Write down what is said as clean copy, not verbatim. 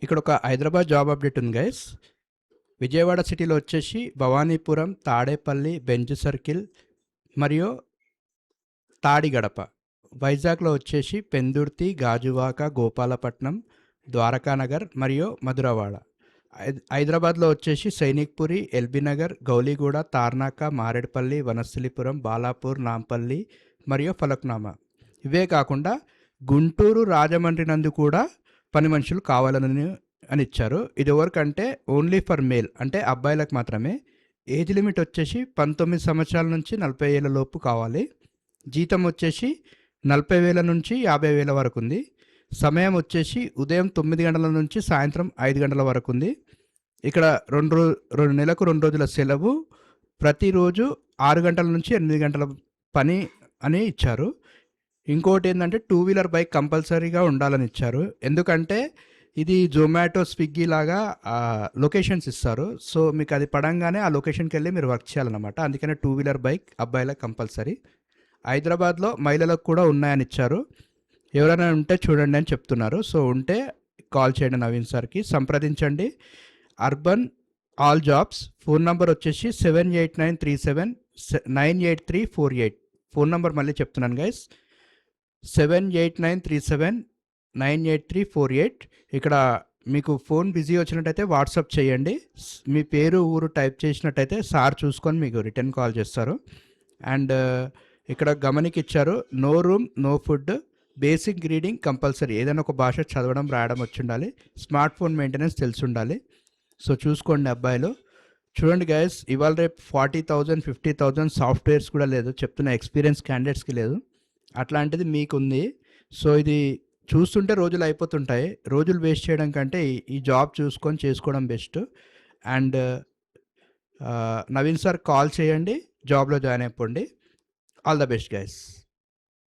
ఇక్కడ ఒక Hyderabad job update ఉంది గైస్. విజయవాడ సిటీలో వచ్చేసి భవానీపురం, తాడేపల్లి, బెంజ్ సర్కిల్ మరియు తాడిగడప. వైజాగ్లో వచ్చేసి పెందుర్తి, గాజువాక, గోపాలపట్నం, ద్వారకానగర్ మరియు మధురవాడ. హైదరాబాద్లో వచ్చేసి సైనిక్పురి, ఎల్బీ నగర్, గౌలిగూడ, తార్నాక, మారేడుపల్లి, వనస్థలిపురం, బాలాపూర్, నాంపల్లి మరియు ఫలక్నామా. ఇవే కాకుండా గుంటూరు, రాజమండ్రి నందు కూడా పని మనుషులు కావాలని అని ఇచ్చారు. ఇది ఎవరికంటే ఓన్లీ ఫర్ మేల్, అంటే అబ్బాయిలకు మాత్రమే. ఏజ్ లిమిట్ వచ్చేసి 19 సంవత్సరాల నుంచి 40 ఏళ్ళ లోపు కావాలి. జీతం వచ్చేసి 40,000 నుంచి 50,000 వరకు ఉంది. సమయం వచ్చేసి ఉదయం 9 గంటల నుంచి సాయంత్రం 5 గంటల వరకు ఉంది. ఇక్కడ నెలకు 2 రోజుల సెలవు, ప్రతిరోజు 6 గంటల నుంచి 8 గంటల పని అని ఇచ్చారు. ఇంకోటి ఏంటంటే 2 వీలర్ బైక్ కంపల్సరీగా ఉండాలని ఇచ్చారు. ఎందుకంటే ఇది జొమాటో, స్విగ్గీ లాగా లొకేషన్స్ ఇస్తారు. సో మీకు అది పడంగానే ఆ లొకేషన్కి వెళ్ళి మీరు వర్క్ చేయాలన్నమాట. అందుకనే 2 వీలర్ బైక్ అబ్బాయిలకు కంపల్సరీ. హైదరాబాద్లో మహిళలకు కూడా ఉన్నాయని ఇచ్చారు. ఎవరైనా ఉంటే చూడండి అని చెప్తున్నారు. సో ఉంటే కాల్ చేయండి నవీన్ సార్కి, సంప్రదించండి. Urban all jobs. Phone number వచ్చేసి 7893798348. ఫోన్ నెంబర్ మళ్ళీ చెప్తున్నాను గైస్, 7893798348. ఇక్కడ మీకు ఫోన్ బిజీ వచ్చినట్టయితే వాట్సాప్ చేయండి. మీ పేరు, ఊరు టైప్ చేసినట్టయితే సార్ చూసుకొని మీకు రిటర్న్ కాల్ చేస్తారు. అండ్ ఇక్కడ గమనికి ఇచ్చారు, no room, no food, basic reading compulsory. ఏదైనా ఒక భాష చదవడం, రాయడం వచ్చి ఉండాలి. స్మార్ట్ ఫోన్ మెయింటెనెన్స్ తెలిసి ఉండాలి. సో చూసుకోండి అబ్బాయిలు. చూడండి గైస్, ఇవాళ రేపు 40,000 50,000 సాఫ్ట్వేర్స్ కూడా లేదు, చెప్తున్న ఎక్స్పీరియన్స్ క్యాండిడేట్స్కి లేదు. అట్లాంటిది మీకుంది. సో ఇది చూస్తుంటే రోజులు అయిపోతుంటాయి. రోజులు వేస్ట్ చేయడం కంటే ఈ జాబ్ చూసుకొని చేసుకోవడం best. And Naveen sir call చేయండి, జాబ్లో జాయిన్ అయిపోండి. All the best guys.